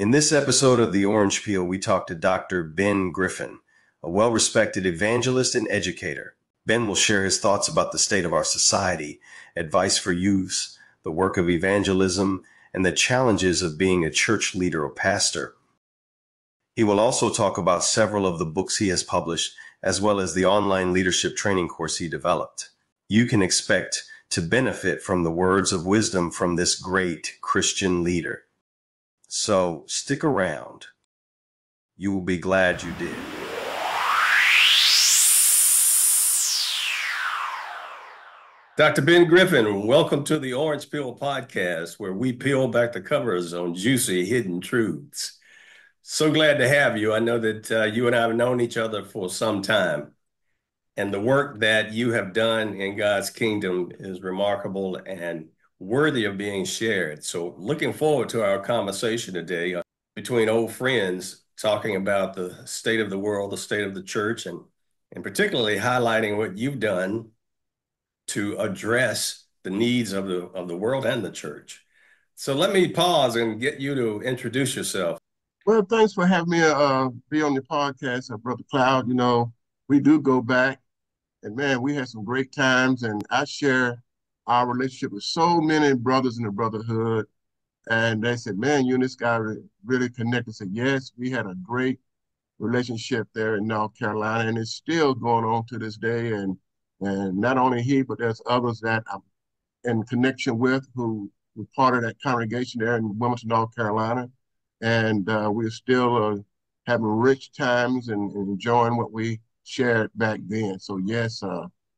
In this episode of The Orange Peel, we talk to Dr. Ben Griffin, a well-respected evangelist and educator. Ben will share his thoughts about the state of our society, advice for youths, the work of evangelism, and the challenges of being a church leader or pastor. He will also talk about several of the books he has published, as well as the online leadership training course he developed. You can expect to benefit from the words of wisdom from this great Christian leader. So stick around. You will be glad you did. Dr. Ben Griffin, welcome to the Orange Peel podcast, where we peel back the covers on juicy hidden truths. So glad to have you. I know that you and I have known each other for some time, and the work that you have done in God's kingdom is remarkable and worthy of being shared. So looking forward to our conversation today between old friends, talking about the state of the world, the state of the church, and particularly highlighting what you've done to address the needs of the world and the church. So let me pause and get you to introduce yourself. Well, thanks for having me be on the podcast, Brother Cloud. You know, we do go back, and man, we had some great times, and I share our relationship with so many brothers in the brotherhood. And they said, man, you and this guy really connected. I said, yes, we had a great relationship there in North Carolina, and it's still going on to this day. And not only he, but there's others that I'm in connection with who were part of that congregation there in Wilmington, North Carolina. And we're still having rich times and enjoying what we shared back then. So yes,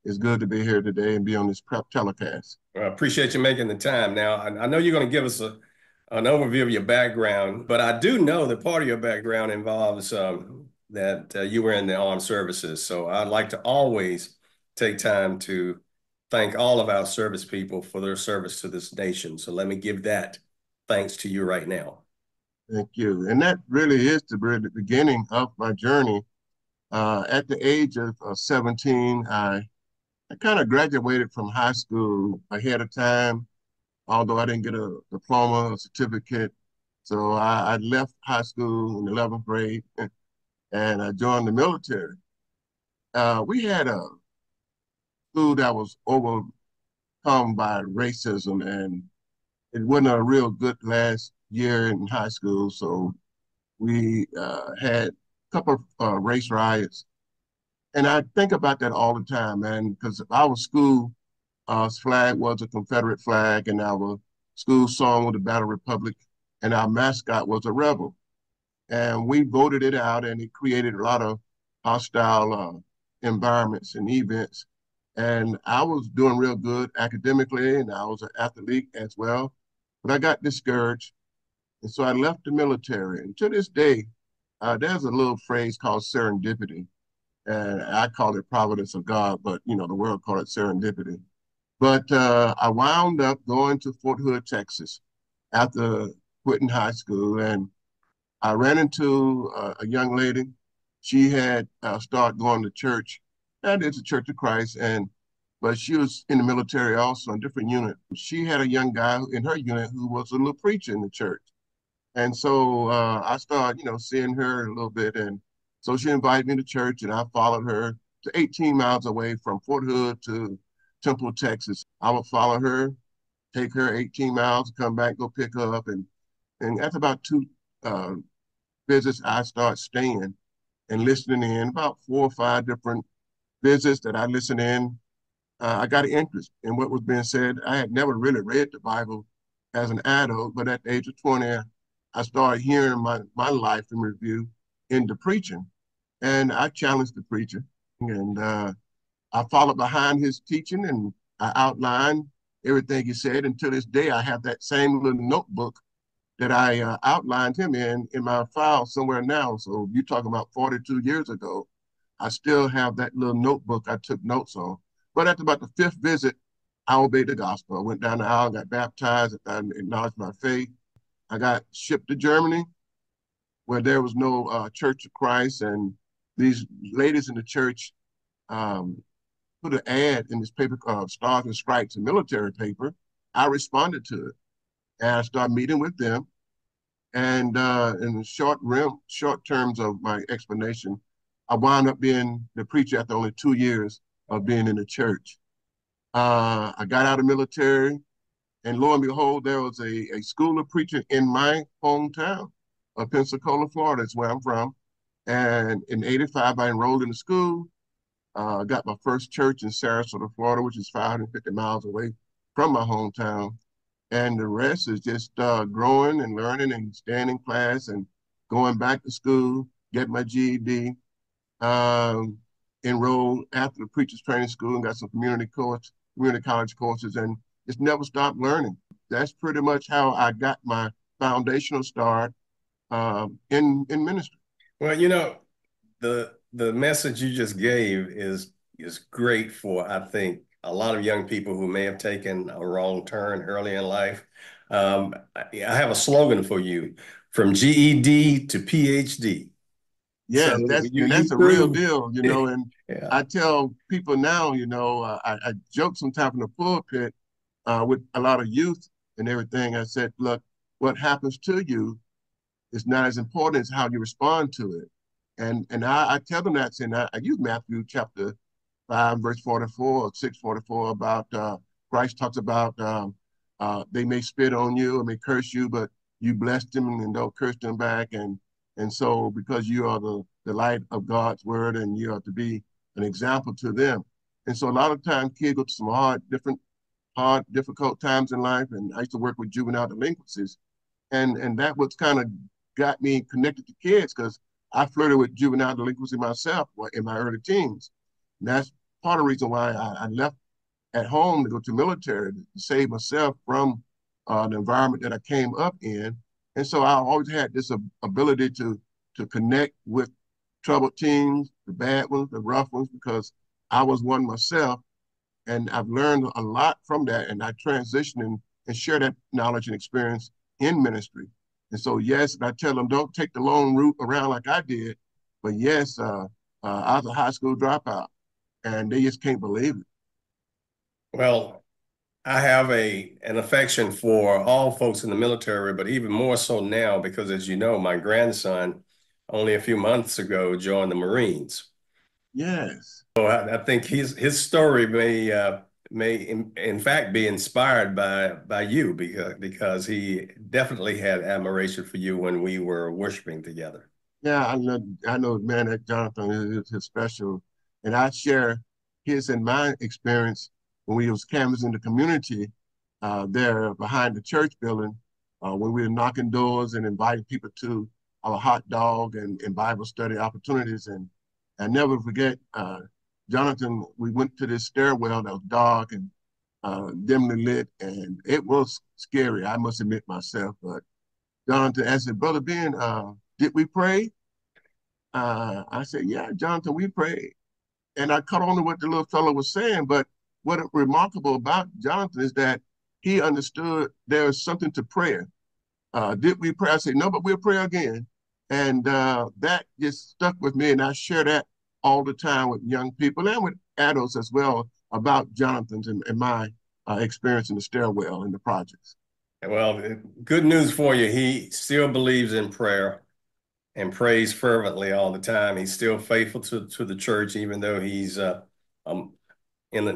it's good to be here today and be on this prep telecast. I appreciate you making the time. Now, I know you're going to give us an overview of your background, but I do know that part of your background involves that you were in the armed services. So I'd like to always take time to thank all of our service people for their service to this nation. So let me give that thanks to you right now. Thank you. And that really is the beginning of my journey. At the age of 17, I kind of graduated from high school ahead of time, although I didn't get a diploma or certificate. So I left high school in 11th grade and I joined the military. We had a school that was overcome by racism, and it wasn't a real good last year in high school. So we had a couple of race riots. And I think about that all the time, man, because our school flag was a Confederate flag, and our school song was the Battle Republic, and our mascot was a rebel. And we voted it out, and it created a lot of hostile environments and events. And I was doing real good academically, and I was an athlete as well. But I got discouraged, and so I left the military. And to this day, there's a little phrase called serendipity. And I call it providence of God, but you know, the world call it serendipity. But I wound up going to Fort Hood, Texas after quitting high school. And I ran into a young lady. She had started going to church, and it's a Church of Christ, but she was in the military also, in a different unit. She had a young guy in her unit who was a little preacher in the church. And so I started, seeing her a little bit. And so she invited me to church, and I followed her to 18 miles away from Fort Hood to Temple, Texas. I would follow her, take her 18 miles, come back, go pick her up. And after about two visits, I started staying and listening in, about 4 or 5 different visits that I listened in. I got an interest in what was being said. I had never really read the Bible as an adult, but at the age of 20, I started hearing my life in review into preaching. And I challenged the preacher, and I followed behind his teaching, and I outlined everything he said. And to this day, I have that same little notebook that I outlined him in my file somewhere now. So you talking about 42 years ago, I still have that little notebook I took notes on. But after about the 5th visit, I obeyed the gospel. I went down the aisle, got baptized, I acknowledged my faith. I got shipped to Germany, where there was no Church of Christ, and these ladies in the church put an ad in this paper called Stars and Stripes, a military paper. I responded to it, and I started meeting with them. And in the short terms of my explanation, I wound up being the preacher after only 2 years of being in the church. I got out of the military, and lo and behold, there was a school of preaching in my hometown of Pensacola, Florida. That's where I'm from. And in '85, I enrolled in the school. Got my first church in Sarasota, Florida, which is 550 miles away from my hometown. And the rest is just growing and learning and staying in class and going back to school, get my GED, um, enrolled after the preacher's training school and got some community college courses, and just never stopped learning. That's pretty much how I got my foundational start in ministry. Well, the message you just gave is great for, I think, a lot of young people who may have taken a wrong turn early in life. I have a slogan for you: from GED to PhD. So Yes, that's you a real prove, deal, you know. And yeah. I tell people now, I joke sometimes from the pulpit with a lot of youth and everything. I said, look, what happens to you is not as important as how you respond to it. And I tell them that, and I use Matthew chapter 5, verse 44, or 6:44, about Christ talks about they may spit on you or may curse you, but you bless them and don't curse them back. And so because you are the light of God's word and you are to be an example to them. And so a lot of times kids go through some difficult times in life. And I used to work with juvenile delinquencies. And that was kind of got me connected to kids because I flirted with juvenile delinquency myself in my early teens. And that's part of the reason why I left at home to go to military to save myself from the environment that I came up in. And so I always had this ability to connect with troubled teens, the bad ones, the rough ones, because I was one myself. And I've learned a lot from that. And I transition and share that knowledge and experience in ministry. And so, yes, I tell them, don't take the long route around like I did. But yes, I was a high school dropout, and they just can't believe it. Well, I have an affection for all folks in the military, but even more so now because, as you know, my grandson only a few months ago joined the Marines. Yes. So I think his story may in fact be inspired by you because he definitely had admiration for you when we were worshiping together. Yeah, I know, man, that Jonathan is special. And I share his and my experience when we was canvassing the community there behind the church building, when we were knocking doors and inviting people to our hot dog and Bible study opportunities. And I never forget, Jonathan, we went to this stairwell that was dark and dimly lit, and it was scary, I must admit myself. But Jonathan asked, Brother Ben, did we pray? I said, yeah, Jonathan, we prayed. And I caught on to what the little fellow was saying. But what remarkable about Jonathan is that he understood there's something to prayer. Did we pray? I said, no, but we'll pray again. And that just stuck with me. And I share that all the time with young people and with adults as well about Jonathan's and my experience in the stairwell in the projects. Well, good news for you. He still believes in prayer and prays fervently all the time. He's still faithful to the church, even though he's um, in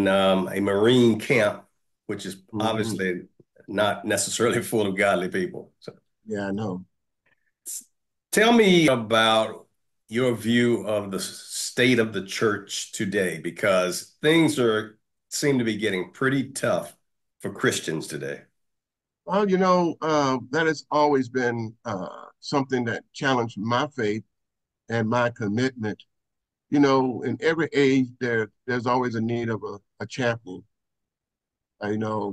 a Marine camp, which is Mm-hmm. obviously not necessarily full of godly people. So Yeah, I know. tell me about your view of the state of the church today, because things are seem to be getting pretty tough for Christians today. Well, that has always been something that challenged my faith and my commitment. In every age, there's always a need of a champion.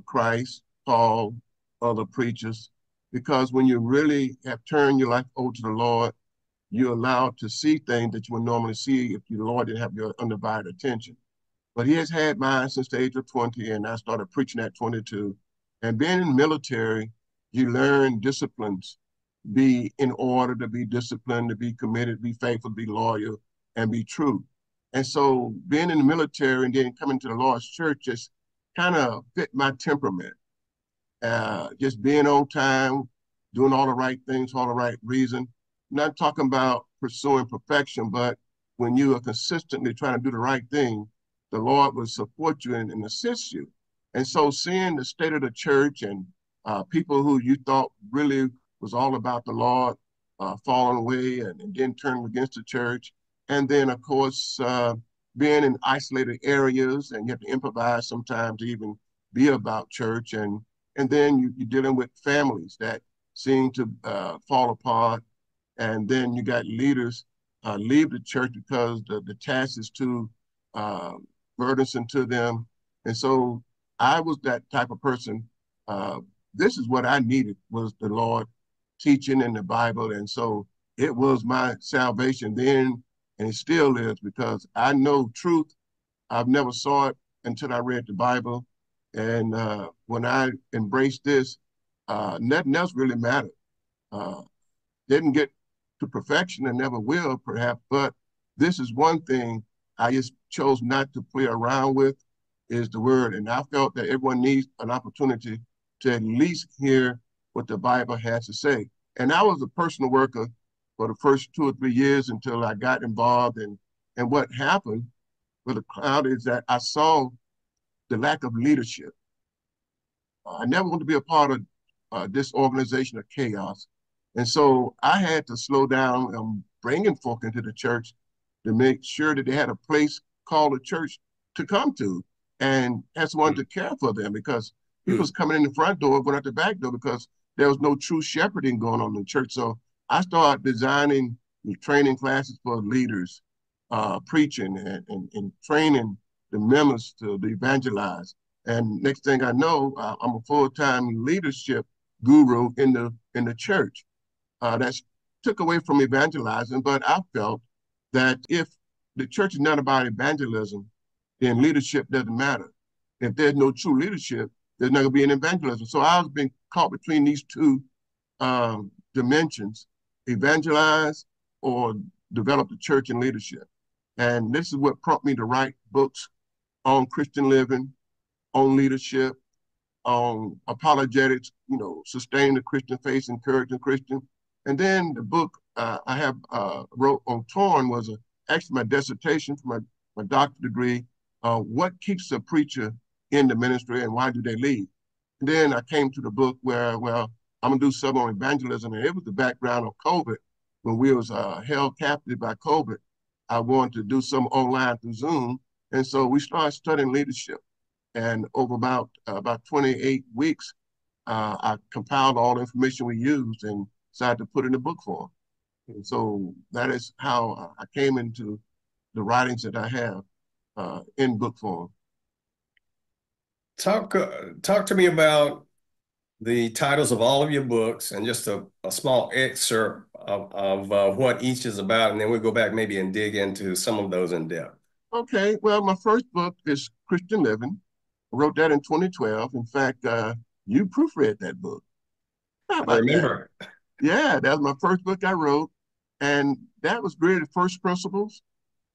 Christ, Paul, other preachers, because when you really have turned your life over to the Lord, you're allowed to see things that you would normally see if the Lord didn't have your undivided attention. But he has had mine since the age of 20, and I started preaching at 22. And being in the military, you learn disciplines, be in order, to be disciplined, to be committed, be faithful, be loyal, and be true. And so being in the military and then coming to the Lord's church just kind of fit my temperament. Just being on time, doing all the right things for all the right reason. Not talking about pursuing perfection, but when you are consistently trying to do the right thing, the Lord will support you and assist you. And so seeing the state of the church and people who you thought really was all about the Lord falling away and then turning against the church. And then, of course, being in isolated areas and you have to improvise sometimes to even be about church. And then you're dealing with families that seem to fall apart. And then you got leaders leave the church because the task is too uh, burdensome to them. And so I was that type of person. Uh, this is what I needed was the Lord teaching in the Bible. And so it was my salvation then, and it still is because I know truth. I've never saw it until I read the Bible. And when I embraced this, nothing else really mattered. Uh, didn't get to perfection and never will, perhaps, but this is one thing I just chose not to play around with is the word. And I felt that everyone needs an opportunity to at least hear what the Bible has to say. And I was a personal worker for the first 2 or 3 years until I got involved. And what happened with the crowd is that I saw the lack of leadership. I never want to be a part of this organization of chaos. And so I had to slow down bringing folk into the church to make sure that they had a place called a church to come to and had someone to care for them because people was coming in the front door, going out the back door because there was no true shepherding going on in the church. So I started designing training classes for leaders, preaching and training the members to evangelize. And next thing I know, I'm a full-time leadership guru in the church. That's took away from evangelizing, but I felt that if the church is not about evangelism, then leadership doesn't matter. If there's no true leadership, there's not going to be an evangelism. So I was being caught between these two dimensions: evangelize or develop the church and leadership. And this is what prompted me to write books on Christian living, on leadership, on apologetics, sustaining the Christian faith, encouraging Christian. And then the book I have wrote on Torn was actually my dissertation for my doctorate degree. What keeps a preacher in the ministry and why do they leave? And then I came to the book where, well, I'm gonna do some on evangelism, and it was the background of COVID when we was held captive by COVID. I wanted to do some online through Zoom, and so we started studying leadership. And over about 28 weeks, I compiled all the information we used and decided to put it in book form. And so that is how I came into the writings that I have in book form. Talk to me about the titles of all of your books and just a small excerpt of what each is about, and then we'll go back maybe and dig into some of those in depth. Okay, well, my first book is Christian Living. I wrote that in 2012. In fact, you proofread that book. How I about that? remember. Yeah, that was my first book I wrote. And that was really the first principles,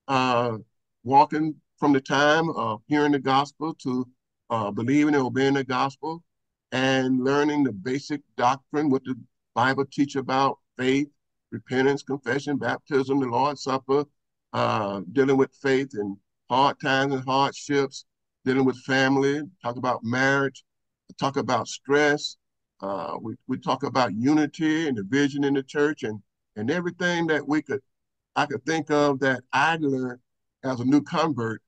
uh, walking from the time of hearing the gospel to believing and obeying the gospel and learning the basic doctrine, what the Bible teach about faith, repentance, confession, baptism, the Lord's Supper, dealing with faith in hard times and hardships, dealing with family, talk about marriage, talk about stress. We talk about unity and division in the church and everything that I could think of that I learned as a new convert.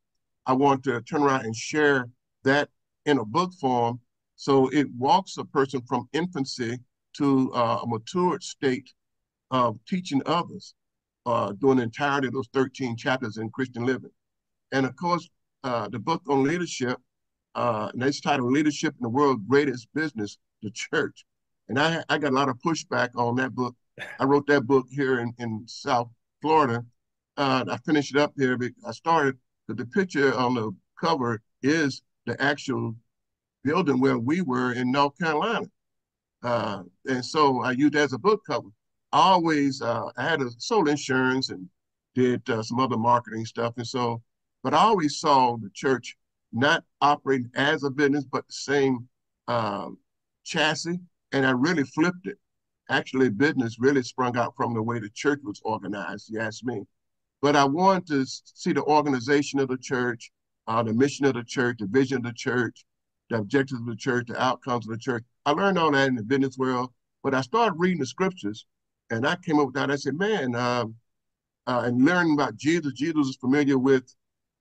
I want to turn around and share that in a book form so it walks a person from infancy to a matured state of teaching others during the entirety of those 13 chapters in Christian Living. And of course, the book on leadership, and it's titled Leadership in the World's Greatest Business, the Church. And I got a lot of pushback on that book. I wrote that book here in South Florida. I finished it up there. I started, but the picture on the cover is the actual building where we were in North Carolina. And so I used it as a book cover. I had a sold insurance and did some other marketing stuff. And so, but I always saw the church not operating as a business, but the same chassis. And I really flipped it. actually business really sprung out from the way the church was organized, you ask me. But I want to see the organization of the church, the mission of the church, the vision of the church, the objectives of the church, the outcomes of the church. I learned all that in the business world, but I started reading the scriptures, and I came up with that. I said, man, and learning about Jesus. Jesus is familiar with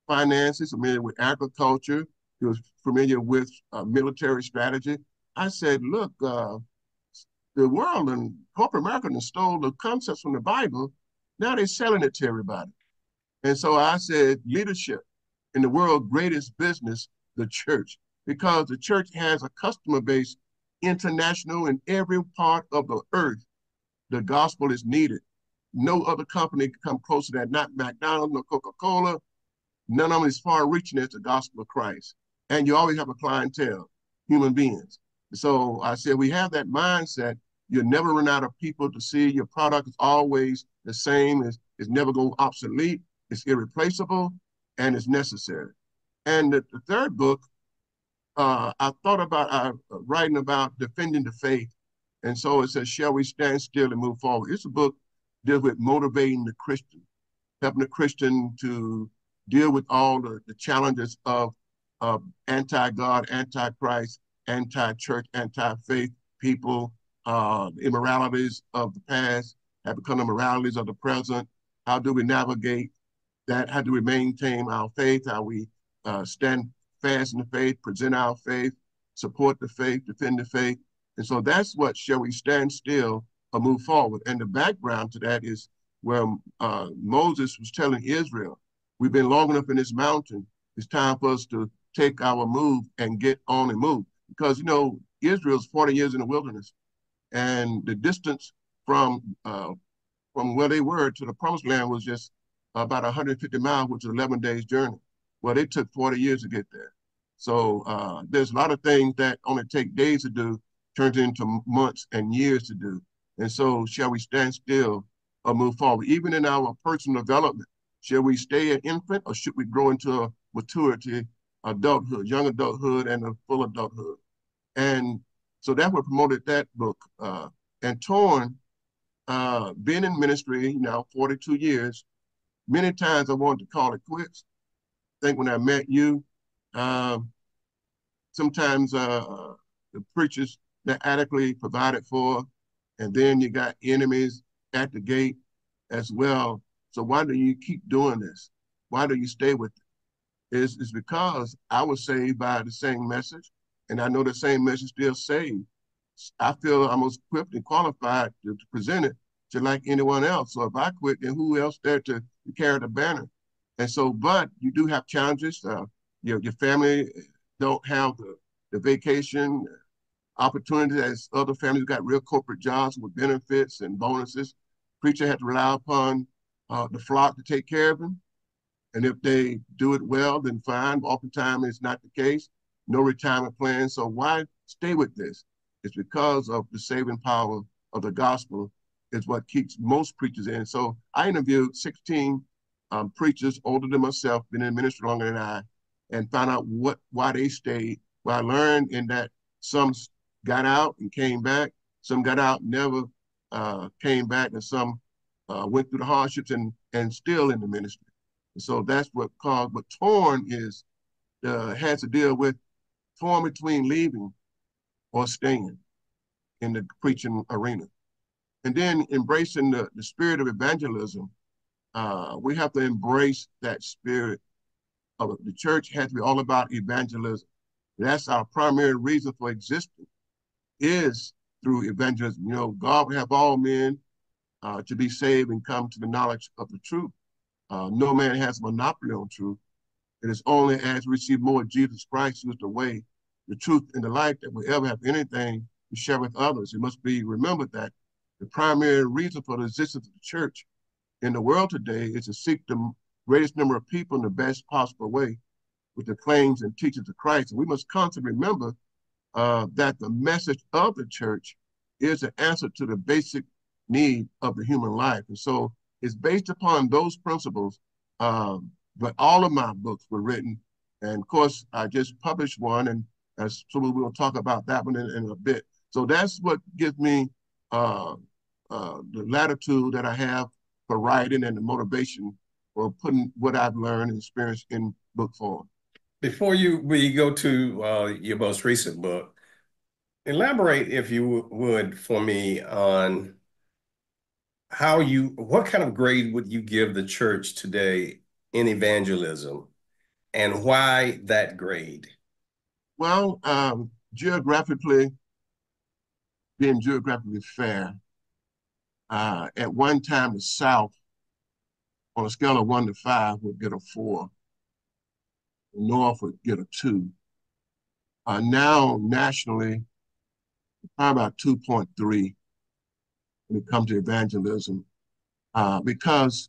finances, familiar with agriculture. He was familiar with military strategy. I said, look, the world and corporate America stole the concepts from the Bible. Now they're selling it to everybody. And so I said, leadership in the world's greatest business, the church, because the church has a customer base international in every part of the earth. The gospel is needed. No other company can come close to that, not McDonald's, no Coca-Cola. None of them is far reaching as the gospel of Christ. And you always have a clientele, human beings. So I said, we have that mindset. You'll never run out of people to see. Your product is always the same. It's never go obsolete. It's irreplaceable, and it's necessary. And the third book, I thought about writing about defending the faith. And so it says, Shall We Stand Still and Move Forward? It's a book that deals with motivating the Christian, helping the Christian to deal with all the challenges of anti-God, anti-Christ, anti-church, anti-faith people, immoralities of the past have become the moralities of the present. How do we navigate that? How do we maintain our faith? How we stand fast in the faith, present our faith, support the faith, defend the faith. And so that's what Shall We Stand Still or Move Forward? And the background to that is where Moses was telling Israel, we've been long enough in this mountain. It's time for us to take our move and get on and move. Because, you know, Israel's 40 years in the wilderness, and the distance from where they were to the promised land was just about 150 miles, which is 11 days journey. Well, it took 40 years to get there. So there's a lot of things that only take days to do, turns into months and years to do. And so shall we stand still or move forward? Even in our personal development, shall we stay an infant or should we grow into a maturity, adulthood, young adulthood, and a full adulthood? And so that what promoted that book. And Torn, been in ministry now 42 years, many times I wanted to call it quits. I think when I met you, sometimes the preachers not adequately provided for, and then you got enemies at the gate as well. So why do you keep doing this? Why do you stay with it? It's because I was saved by the same message, and I know the same message still saved. I feel I'm most equipped and qualified to present it to like anyone else. So if I quit, then who else there to carry the banner? And so, but you do have challenges. Your family don't have the vacation opportunity as other families got real corporate jobs with benefits and bonuses. Preacher had to rely upon the flock to take care of them. And if they do it well, then fine. Oftentimes it's not the case. No retirement plan. So why stay with this? It's because of the saving power of the gospel is what keeps most preachers in. So I interviewed 16 preachers older than myself, been in ministry longer than I, and found out why they stayed. What I learned in that some got out and came back, some got out, never came back, and some went through the hardships and still in the ministry. And so that's what caused, but Torn is, has to deal with torn between leaving or staying in the preaching arena. And then embracing the spirit of evangelism, we have to embrace that spirit of the church has to be all about evangelism. That's our primary reason for existing is through evangelism. You know, God would have all men to be saved and come to the knowledge of the truth. No man has a monopoly on truth. It is only as we receive more of Jesus Christ, who is the way, the truth, and the life that we ever have anything to share with others. It must be remembered that the primary reason for the existence of the church in the world today is to seek the greatest number of people in the best possible way with the claims and teachings of Christ. And we must constantly remember that the message of the church is the answer to the basic need of the human life. And so it's based upon those principles. But all of my books were written. And of course, I just published one, and so we will talk about that one in a bit. So that's what gives me uh, the latitude that I have for writing and the motivation for putting what I've learned and experienced in book form. Before we go to your most recent book, elaborate, if you would, for me on what kind of grade would you give the church today in evangelism and why that grade? Well, being geographically fair, at one time the South, on a scale of 1 to 5, would get a 4. The North would get a 2. Now, nationally, probably about 2.3 when it comes to evangelism, because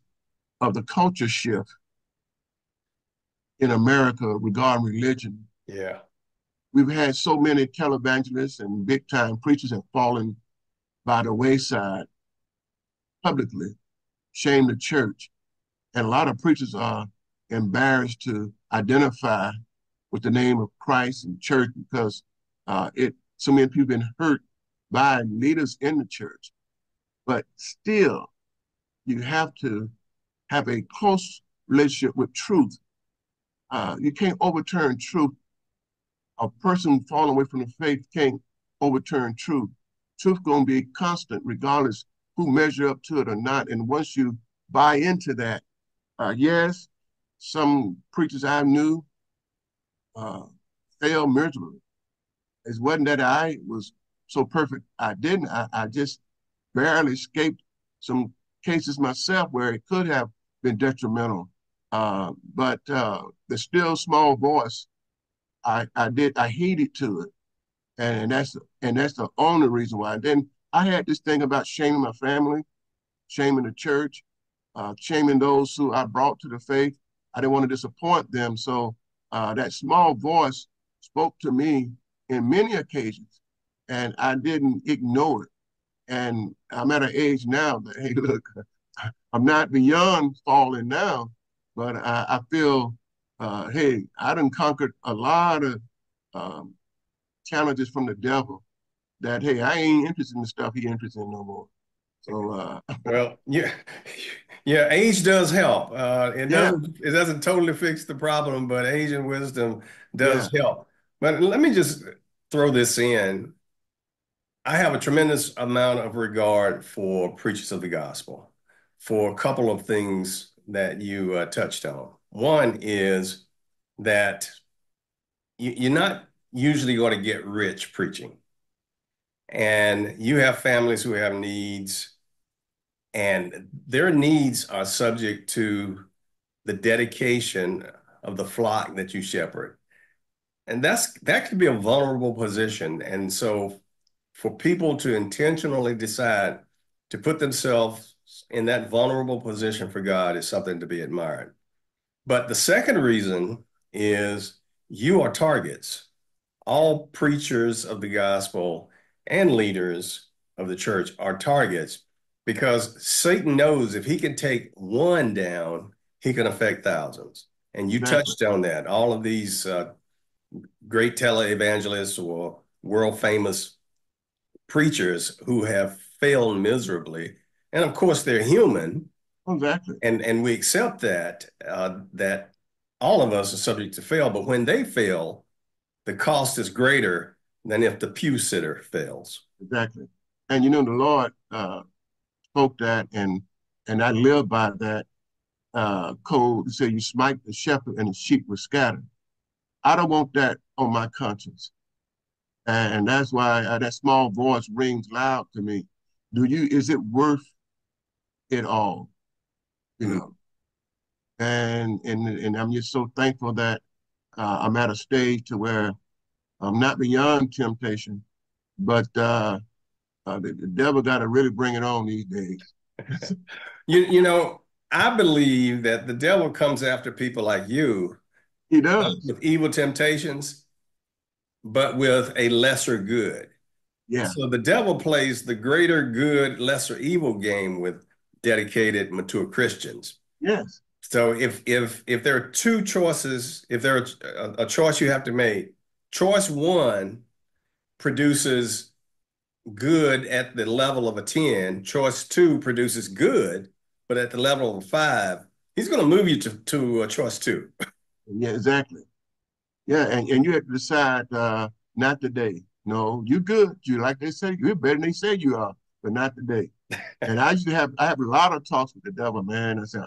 of the culture shift in America regarding religion. Yeah. We've had so many televangelists and big time preachers have fallen by the wayside publicly, shame the church. And a lot of preachers are embarrassed to identify with the name of Christ and church because so many people have been hurt by leaders in the church. But still, you have to have a close relationship with truth. You can't overturn truth. A person falling away from the faith can't overturn truth. Truth gonna be constant regardless who measure up to it or not. And once you buy into that, yes, some preachers I knew uh, failed miserably. It wasn't that I was so perfect. I didn't. I just barely escaped some cases myself where it could have been detrimental. But the still small voice, I heeded to it, and that's the only reason why. And then I had this thing about shaming my family, shaming the church, shaming those who I brought to the faith. I didn't want to disappoint them, so that small voice spoke to me in many occasions, and I didn't ignore it. And I'm at an age now that, hey, look, I'm not beyond falling now, but I feel, hey, I done conquered a lot of um, challenges from the devil that, hey, I ain't interested in the stuff he interested in no more. So, Well, yeah, yeah, age does help. It yeah, doesn't totally fix the problem, but age and wisdom yeah, does help. But let me just throw this in. I have a tremendous amount of regard for preachers of the gospel for a couple of things that you touched on. One is that you're not usually going to get rich preaching, and you have families who have needs, and their needs are subject to the dedication of the flock that you shepherd. And that could be a vulnerable position. And so for people to intentionally decide to put themselves in that vulnerable position for God is something to be admired. But the second reason is you are targets. All preachers of the gospel and leaders of the church are targets because Satan knows if he can take one down, he can affect thousands. And you exactly. touched on that. All of these great televangelists or world famous preachers who have failed miserably. And of course, they're human, Exactly. and we accept that all of us are subject to fail. But when they fail, the cost is greater than if the pew sitter fails. Exactly. And the Lord spoke that, and I live by that code. He said, "You smite the shepherd, and the sheep will scatter." I don't want that on my conscience, and that's why that small voice rings loud to me. Is it worth it all? You Mm. know, and I'm just so thankful that I'm at a stage to where I'm not beyond temptation, but the devil got to really bring it on these days. You know, I believe that the devil comes after people like you, He not does. with evil temptations, but with a lesser good. Yeah. So the devil plays the greater good, lesser evil game with dedicated, mature Christians. Yes. So if there are two choices, if there are a choice you have to make, choice one produces good at the level of a 10. Choice two produces good, but at the level of a 5, he's going to move you to a choice two. Yeah, exactly. Yeah, and you have to decide not today. No, you good. You like they say, you're better than they say you are, but not today. And I have a lot of talks with the devil, man. I said,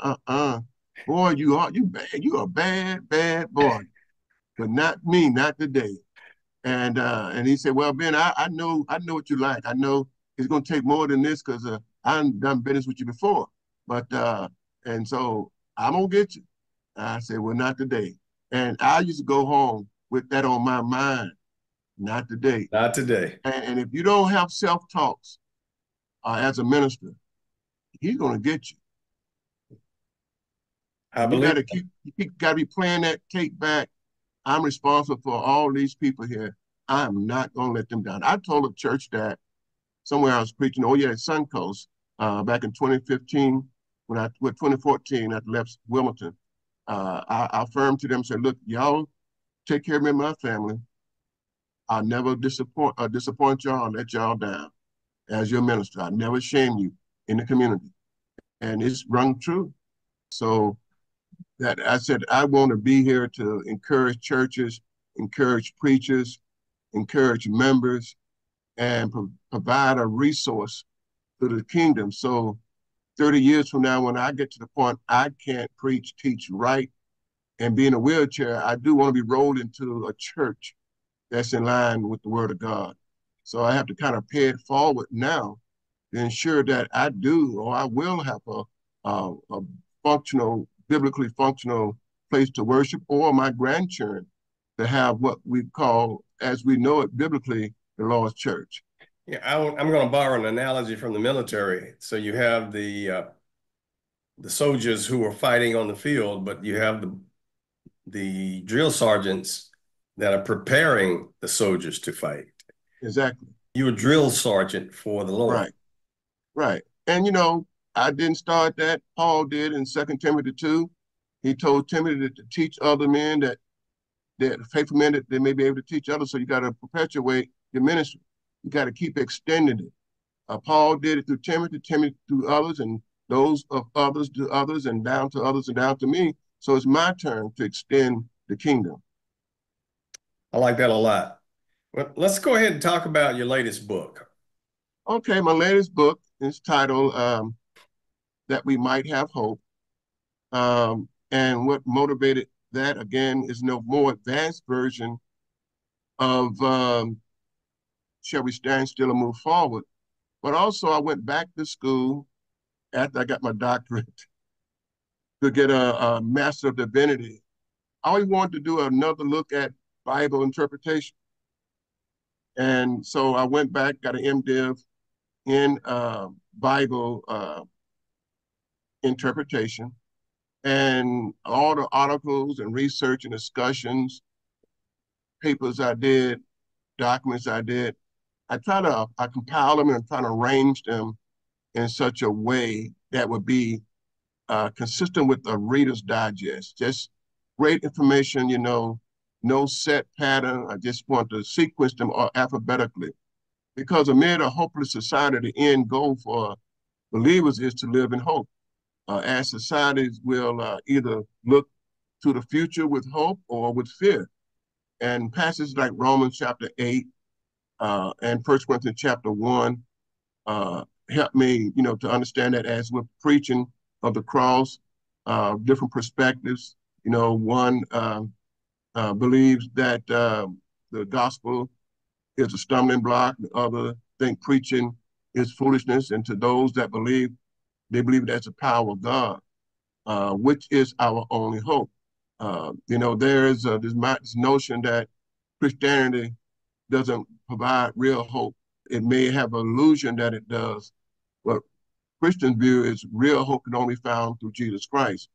boy, you bad, you a bad, bad boy. But not me, not today. And he said, well, Ben, I know what you like. I know it's gonna take more than this because I've done business with you before. But and so I'm gonna get you. I said, well, not today. And I used to go home with that on my mind, not today. Not today. And if you don't have self-talks as a minister, he's gonna get you. I You believe. gotta gotta be playing that tape back. I'm responsible for all these people here. I'm not gonna let them down. I told a church that somewhere I was preaching, oh yeah, at Suncoast, back in 2015, with 2014, I left Wilmington. I affirmed to them, said, look, y'all take care of me and my family. I'll never disappoint y'all, let y'all down as your minister. I'll never shame you in the community. And it's rung true. So that I said, I want to be here to encourage churches, encourage preachers, encourage members, and provide a resource to the kingdom. So 30 years from now, when I get to the point I can't preach, teach, write, and be in a wheelchair, I do want to be rolled into a church that's in line with the word of God. So I have to kind of pay it forward now to ensure that I do or I will have a functional, biblically functional place to worship, or my grandchildren to have what we call, as we know it biblically, the Lord's church. Yeah, I'm going to borrow an analogy from the military. So you have the soldiers who are fighting on the field, but you have the drill sergeants that are preparing the soldiers to fight. Exactly. You're a drill sergeant for the Lord. Right. Right. And I didn't start that. Paul did in 2 Timothy 2. He told Timothy to teach other men that faithful men that they may be able to teach others. So you got to perpetuate your ministry. You got to keep extending it. Paul did it through Timothy, Timothy through others, and those of others to others, and down to others and down to me. So it's my turn to extend the kingdom. I like that a lot. Well, let's go ahead and talk about your latest book. Okay, my latest book is titled That We Might Have Hope. And what motivated that, again, is no more advanced version of Shall We Stand Still and Move Forward? But also, I went back to school after I got my doctorate to get a Master of Divinity. I always wanted to do another look at Bible interpretation. And so I went back, got an MDiv in Bible interpretation, and all the articles and research and discussions, papers I did, documents I did, I compile them and try to arrange them in such a way that would be consistent with the Reader's Digest. Just great information, no set pattern. I just want to sequence them alphabetically. Because amid a hopeless society, the end goal for believers is to live in hope. As societies will either look to the future with hope or with fear. And passages like Romans chapter 8 and 1 Corinthians chapter 1 help me, to understand that as we're preaching of the cross, different perspectives. One believes that the gospel is a stumbling block. The other think preaching is foolishness. And to those that believe, they believe that's the power of God, which is our only hope. There is this notion that Christianity doesn't provide real hope. It may have an illusion that it does, but Christian view is real hope can only be found through Jesus Christ.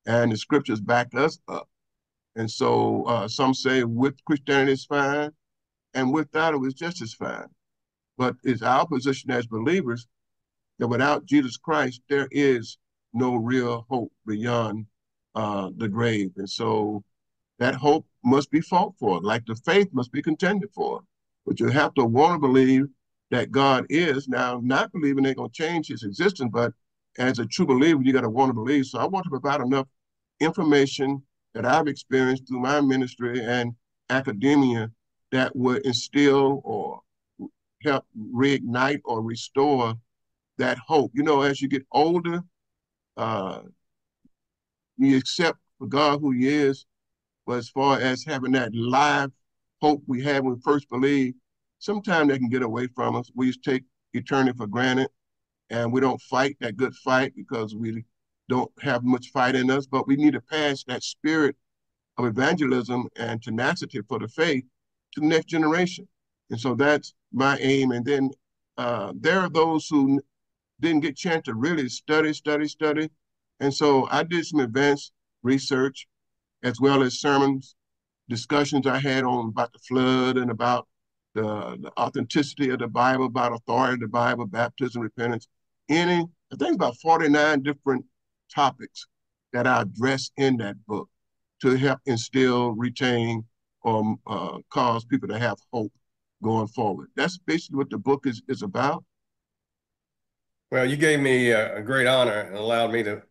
And the scriptures back us up. And so some say with Christianity is fine, and without it was just as fine. But it's our position as believers that without Jesus Christ, there is no real hope beyond the grave. And so that hope must be fought for, like the faith must be contended for. But you have to want to believe that God is. Now, not believing they're going to change his existence, but as a true believer, you got to want to believe. So I want to provide enough information that I've experienced through my ministry and academia that would instill or help reignite or restore that hope. You know, as you get older, uh, you accept for God who he is, but as far as having that live hope we had when we first believed, sometimes that can get away from us. We just take eternity for granted and we don't fight that good fight because we don't have much fight in us, but we need to pass that spirit of evangelism and tenacity for the faith to the next generation. And so that's my aim. And then there are those who didn't get a chance to really study. And so I did some advanced research as well as sermons, discussions I had on about the flood and about the authenticity of the Bible, about authority of the Bible, baptism, repentance, I think about 49 different topics that I address in that book to help instill, retain, or cause people to have hope going forward. That's basically what the book is about. Well, you gave me a great honor and allowed me to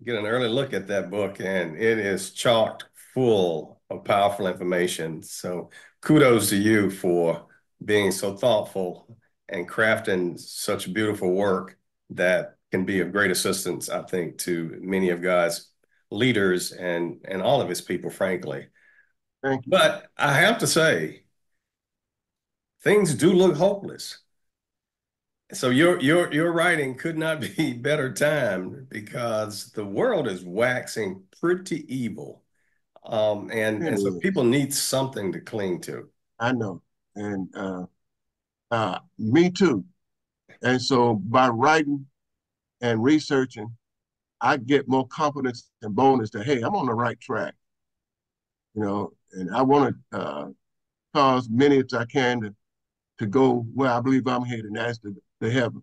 get an early look at that book, and it is chocked full of powerful information. So kudos to you for being so thoughtful and crafting such beautiful work that can be of great assistance, I think, to many of God's leaders and all of his people, frankly. Thank you. But I have to say, things do look hopeless. So your writing could not be better timed because the world is waxing pretty evil, It and so is. people need something to cling to. I know. And me too. And so by writing and researching, I get more confidence and boldness that, hey, I'm on the right track, and I want to cause many as I can to go where I believe I'm headed, and that's the heaven.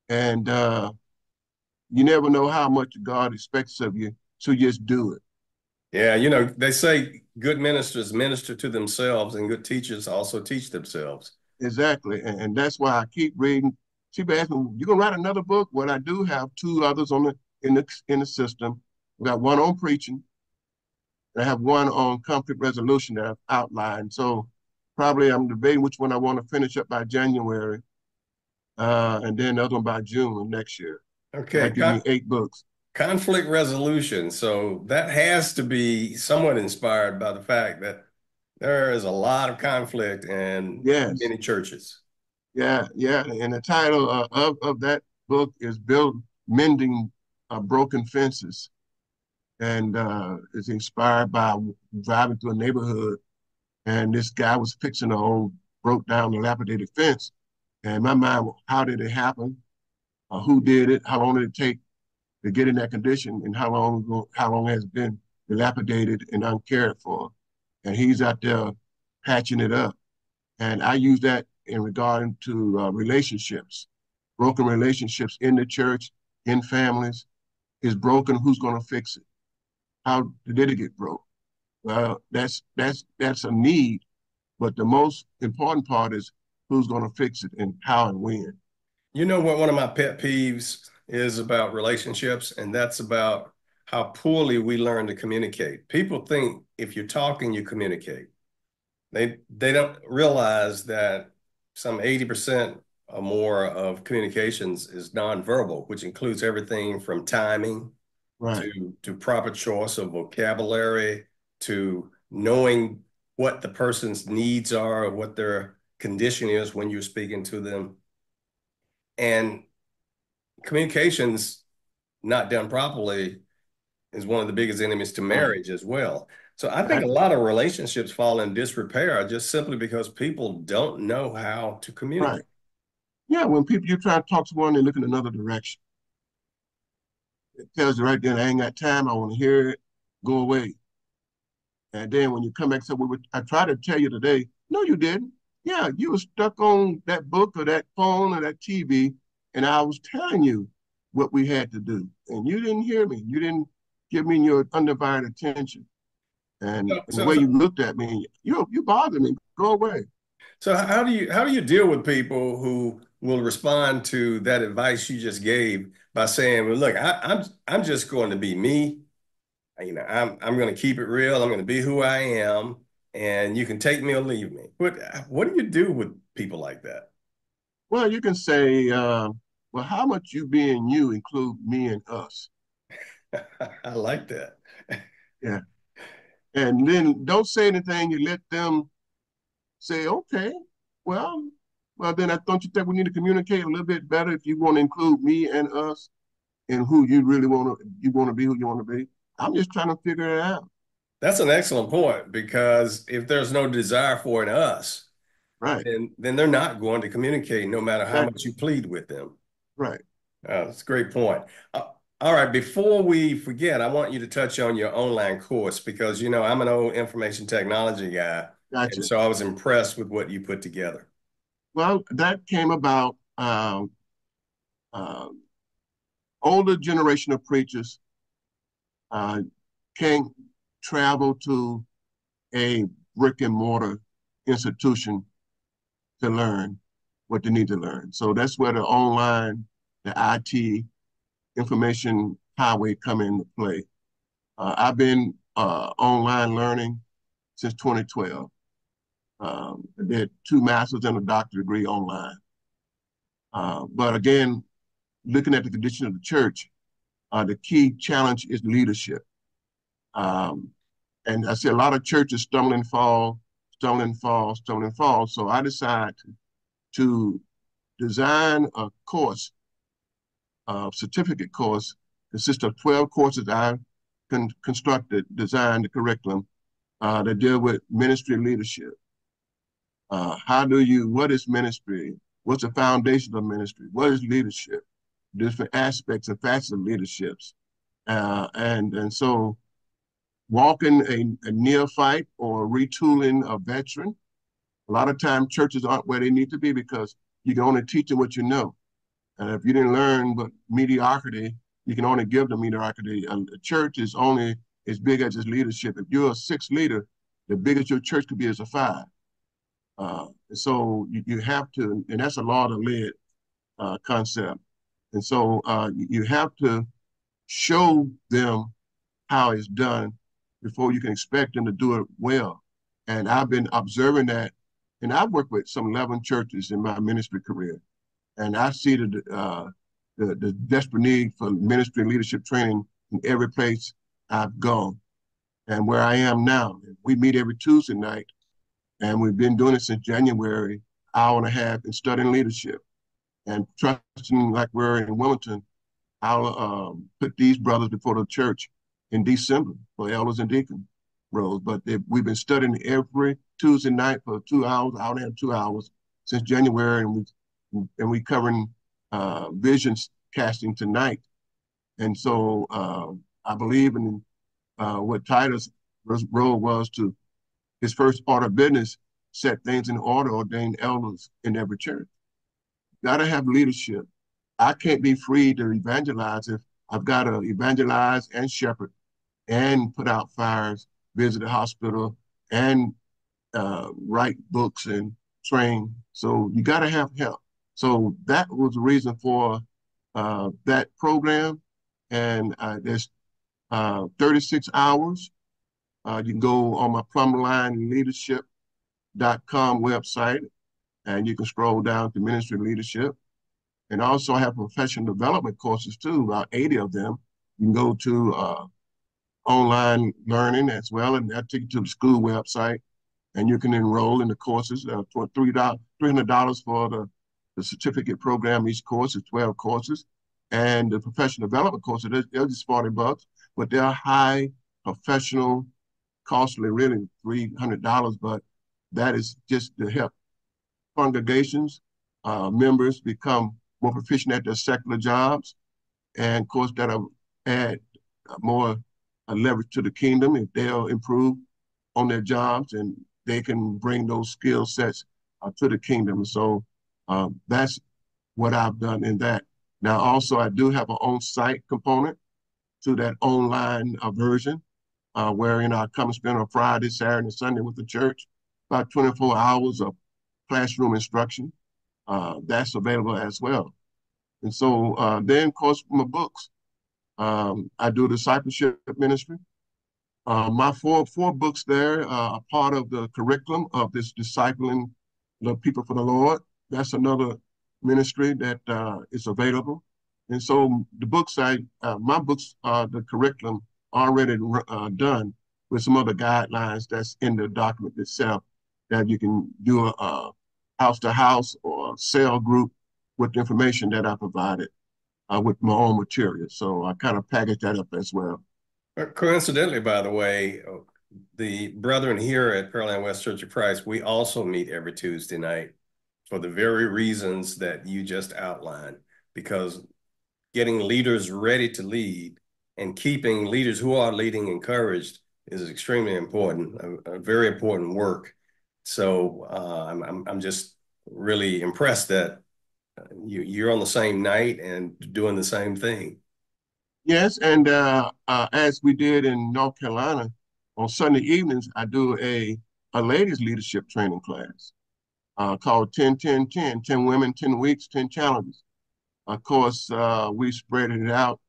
And you never know how much God expects of you, so just do it. Yeah, they say good ministers minister to themselves, and good teachers also teach themselves. Exactly. And that's why I keep reading. People ask me, you gonna write another book? Well, I do have two others in the system. We got one on preaching, and I have one on conflict resolution that I've outlined. So probably I'm debating which one I want to finish up by January, and then the other one by June of next year. Okay, That'll give me 8 books. conflict resolution. So that has to be somewhat inspired by the fact that there is a lot of conflict in Yes. many churches. Yeah. And the title of that book is Build Mending Broken Fences. And it's inspired by driving through a neighborhood. And this guy was fixing an old, broke down, dilapidated fence. And in my mind, how did it happen? Who did it? How long did it take to get in that condition? And how long has it been dilapidated and uncared for? And he's out there patching it up. And I use that in regard to relationships, broken relationships in the church, in families. Is broken, who's going to fix it? How did it get broke? Well, that's a need, but the most important part is who's going to fix it and how and when. You know what one of my pet peeves is about relationships, and that's about how poorly we learn to communicate. People think if you're talking, you communicate. They don't realize that some 80% or more of communications is nonverbal, which includes everything from timing Right. to proper choice of vocabulary to knowing what the person's needs are, what their condition is when you're speaking to them. And communications not done properly is one of the biggest enemies to Right. marriage as well. So I think I, a lot of relationships fall in disrepair just simply because people don't know how to right. communicate. Yeah. When people you try to talk to one, they look in another direction. It tells you right then, I ain't got time. I want to hear it. Go away. And then when you come back, so I tried to tell you today. No, you didn't. Yeah, you were stuck on that book or that phone or that TV, and I was telling you what we had to do, and you didn't hear me. You didn't give me your undivided attention. And So, the so, way so you looked at me, you bothered me. Go away. So how do you deal with people who will respond to that advice you just gave by saying, "Well, look, I'm just going to be me. I'm going to keep it real. I'm going to be who I am, and you can take me or leave me." What do you do with people like that? Well, you can say, well, how much you being you include me and us? I like that. Yeah. And then don't say anything. You let them say, okay, well, then I don't you think we need to communicate a little bit better if you want to include me and us and who you really want to be who you want to be. I'm just trying to figure it out. That's an excellent point because if there's no desire for an us, Right. then they're not going to communicate no matter how much Exactly. you plead with them. Right. That's a great point. All right, before we forget, I want you to touch on your online course because I'm an old information technology guy, and Gotcha. so I was impressed with what you put together. Well, that came about. Uh, Older generation of preachers uh, can't travel to a brick and mortar institution to learn what they need to learn. So that's where the online, the IT, information highway come into play. I've been online learning since 2012. I did 2 masters and a doctorate degree online. But again, looking at the condition of the church, the key challenge is leadership. Um, and I see a lot of churches stumble and fall, stumble and fall, stumble and fall. So I decided to design a course, a certificate course, consists of 12 courses I constructed, designed the curriculum that deal with ministry leadership. What is ministry? What's the foundation of ministry? What is leadership? Different aspects and facets of leaderships. And so walking a neophyte or retooling a veteran, a lot of times churches aren't where they need to be because you can only teach them what you know. And if you didn't learn but mediocrity, you can only give them mediocrity. And the church is only as big as its leadership. If you're a 6 leader, the biggest your church could be is a 5. So you have to, and that's a law of led concept. And so you have to show them how it's done before you can expect them to do it well. And I've been observing that, and I've worked with some 11 churches in my ministry career, and I see the desperate need for ministry and leadership training in every place I've gone. And where I am now, we meet every Tuesday night, and we've been doing it since January, hour and a half, in studying leadership and trusting like we're in Wilmington. I'll put these brothers before the church in December for elders and deacon roles. But we've been studying every Tuesday night for 2 hours, hour and a half, 2 hours since January, and we covering visions casting tonight. And so I believe in what Titus' role was to his first order of business, set things in order, ordain elders in every church. Got to have leadership. I can't be free to evangelize if I've got to evangelize and shepherd and put out fires, visit the hospital, and write books and train. So you got to have help. So that was the reason for that program. And there's 36 hours. You can go on my plumberlineleadership.com website, and you can scroll down to ministry leadership. And also I have professional development courses too, about 80 of them. You can go to online learning as well, and that take you to the school website, and you can enroll in the courses for $300 for the certificate program. Each course is 12 courses. And the professional development courses, they're just $40, but they're high professional, costly, really $300, but that is just to help congregations, members become more proficient at their secular jobs, and of course that'll add more leverage to the kingdom if they'll improve on their jobs and they can bring those skill sets to the kingdom. So that's what I've done in that. Now, also, I do have an on-site component to that online version, where I come and spend on Friday, Saturday, and Sunday with the church, about 24 hours of classroom instruction. That's available as well. And so then, of course, my books. I do discipleship ministry. My four books there are part of the curriculum of this discipling the people for the Lord. That's another ministry that is available. And so the books my books are the curriculum already done with some other guidelines that's in the document itself that you can do a house to house or cell group with the information that I provided with my own material. So I kind of package that up as well. Coincidentally, by the way, the brethren here at Pearland West Church of Christ, we also meet every Tuesday night for the very reasons that you just outlined, because getting leaders ready to lead and keeping leaders who are leading encouraged is extremely important, a very important work. So I'm just really impressed that you're on the same night and doing the same thing. Yes, and as we did in North Carolina, on Sunday evenings, I do a ladies leadership training class called 10-10-10, 10 women, 10 weeks, 10 challenges. Of course, we spread it out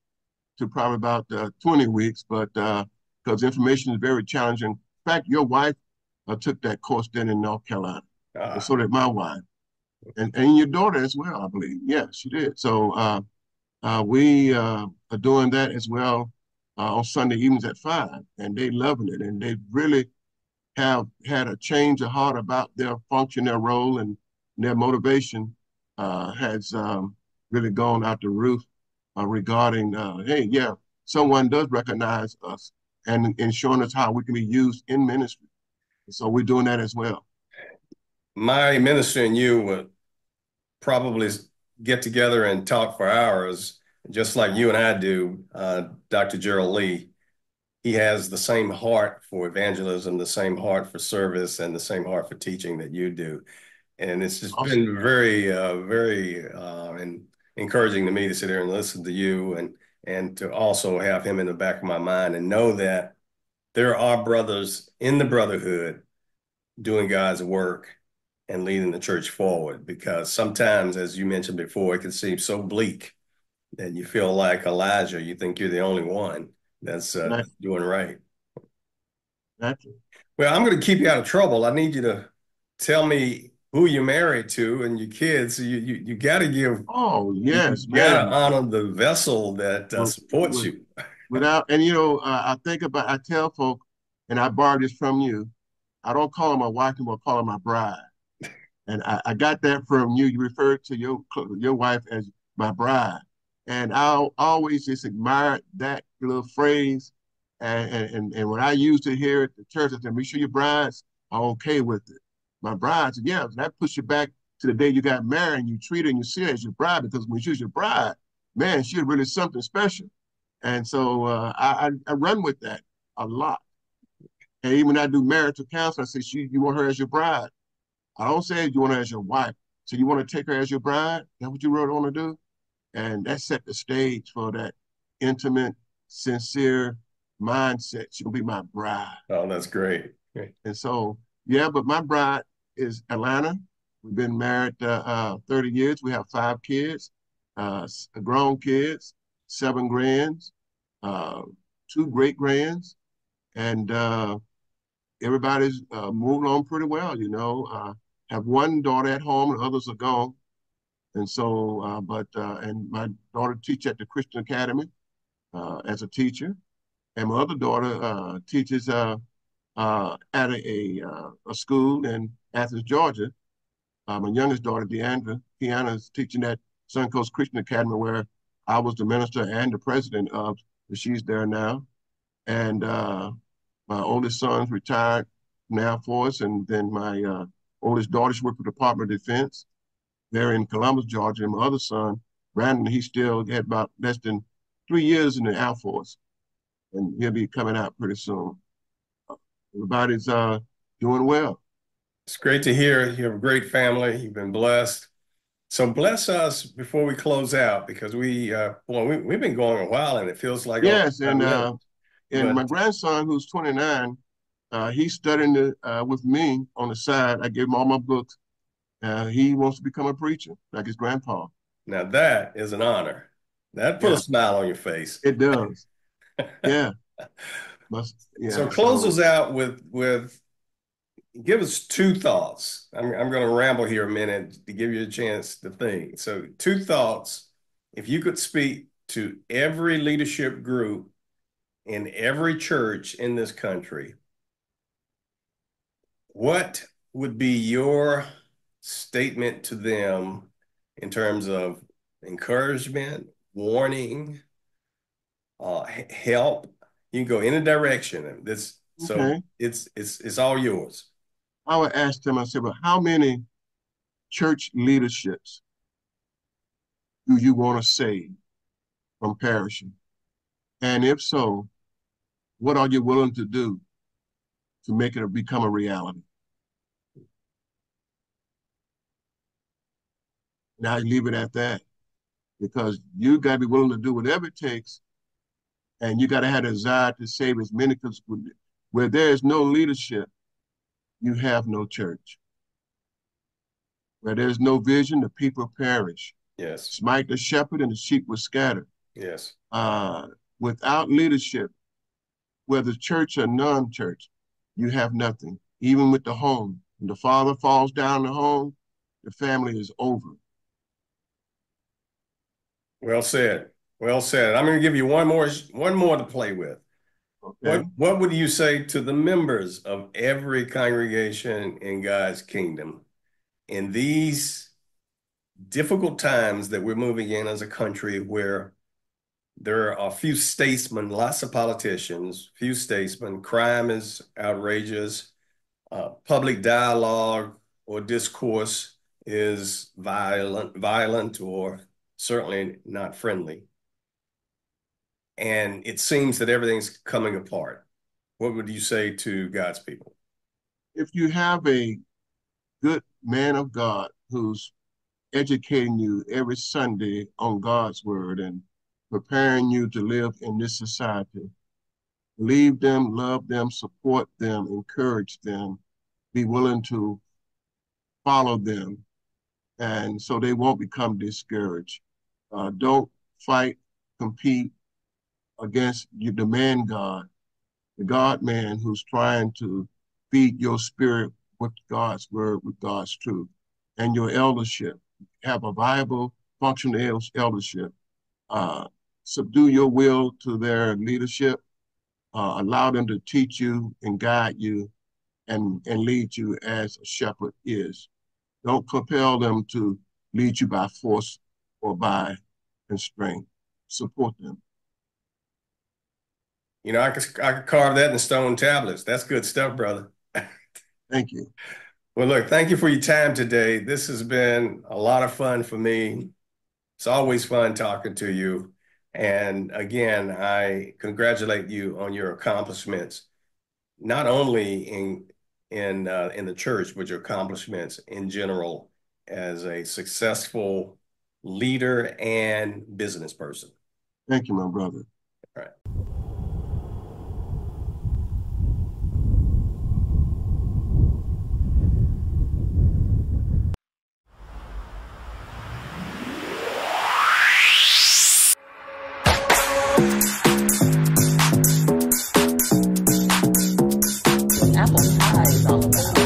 to probably about 20 weeks, but because information is very challenging. In fact, your wife took that course then in North Carolina, and so did my wife, and your daughter as well, I believe. Yeah, she did. So we are doing that as well on Sunday evenings at 5, and they loving it, and they really have had a change of heart about their function, their role, and their motivation has really gone out the roof regarding, hey, yeah, someone does recognize us and showing us how we can be used in ministry. So we're doing that as well. My minister and you would probably get together and talk for hours, just like you and I do. Dr. Gerald Lee, he has the same heart for evangelism, the same heart for service, and the same heart for teaching that you do. And it's just Awesome. been very and encouraging to me to sit here and listen to you and to also have him in the back of my mind and know that there are brothers in the brotherhood doing God's work and leading the church forward. Because sometimes, as you mentioned before, it can seem so bleak that you feel like Elijah, you think you're the only one that's doing right. Exactly. Well, I'm going to keep you out of trouble. I need you to tell me who you're married to and your kids. You got to give, Oh, you yes, got to man. honor the vessel that supports With, you. without, and I think about, I tell folk, and I borrowed this from you, I don't call her my wife anymore, I call her my bride. And I got that from you. You referred to your wife as my bride. And I always just admired that little phrase. And when I used it here at the church, I said, make sure your brides are okay with it. My bride said, yeah, that puts you back to the day you got married and you treat her and you see her as your bride, because when she was your bride, man, she's really something special. And so I run with that a lot. And even when I do marital counseling, I say, you want her as your bride. I don't say you want her as your wife. So you want to take her as your bride? That's what you really want to do? And that set the stage for that intimate, sincere mindset. She'll be my bride. Oh, that's great. Great. And so, yeah, but my bride is Atlanta. We've been married 30 years. We have 5 kids, grown kids, 7 grands, uh, 2 great grands, and everybody's moving on pretty well, have one daughter at home and others are gone. And so, and my daughter teaches at the Christian Academy as a teacher. And my other daughter teaches at a school in Athens, Georgia. My youngest daughter, Deanna, is teaching at Suncoast Christian Academy, where I was the minister and the president of. She's there now. And my oldest son's retired from the Air Force, and then my oldest daughter's worked for the Department of Defense. They're in Columbus, Georgia. And my other son, Brandon, he still had about less than 3 years in the Air Force, and he'll be coming out pretty soon. Everybody's doing well. It's great to hear you have a great family. You've been blessed. So bless us before we close out, because we've been going a while and it feels like a long Yes, time ago. and my But grandson, who's 29, he's studying with me on the side. I gave him all my books, He wants to become a preacher, like his grandpa. Now that is an honor. That put a Yeah, smile on your face. it does. Yeah, must. So Yeah. close So us out with give us two thoughts. I'm going to ramble here a minute to give you a chance to think. So two thoughts. If you could speak to every leadership group in every church in this country, what would be your statement to them in terms of encouragement, warning, help? You can go any direction. This so okay, it's all yours. I would ask them. I said, "Well, how many church leaderships do you want to save from perishing? And if so, what are you willing to do to make it become a reality?" Now you leave it at that because you got to be willing to do whatever it takes, and you got to have a desire to save as many. Because where there is no leadership, you have no church. Where there's no vision, the people perish. Yes. Smite the shepherd, and the sheep were scattered. Yes. Without leadership, whether church or non-church, you have nothing. Even with the home, when the father falls down the home, the family is over. Well said. Well said. I'm going to give you one more to play with. Okay. What would you say to the members of every congregation in God's kingdom in these difficult times that we're moving in as a country where there are a few statesmen, lots of politicians, few statesmen, crime is outrageous, public dialogue or discourse is violent or certainly not friendly. And it seems that everything's coming apart. What would you say to God's people? If you have a good man of God who's educating you every Sunday on God's word and preparing you to live in this society, leave them, love them, support them, encourage them, be willing to follow them, and so they won't become discouraged. Don't fight, compete against the man God, the God man who's trying to feed your spirit with God's word, with God's truth, and your eldership. Have a viable, functional eldership. Subdue your will to their leadership. Allow them to teach you and guide you and lead you as a shepherd is. Don't compel them to lead you by force or by constraint. Support them. You know, I could carve that in stone tablets. That's good stuff, brother. Thank you. Well, look, thank you for your time today. This has been a lot of fun for me. It's always fun talking to you. And again, I congratulate you on your accomplishments, not only in the church, but your accomplishments in general as a successful leader and business person. Thank you, my brother. All right. Apple pie is all about.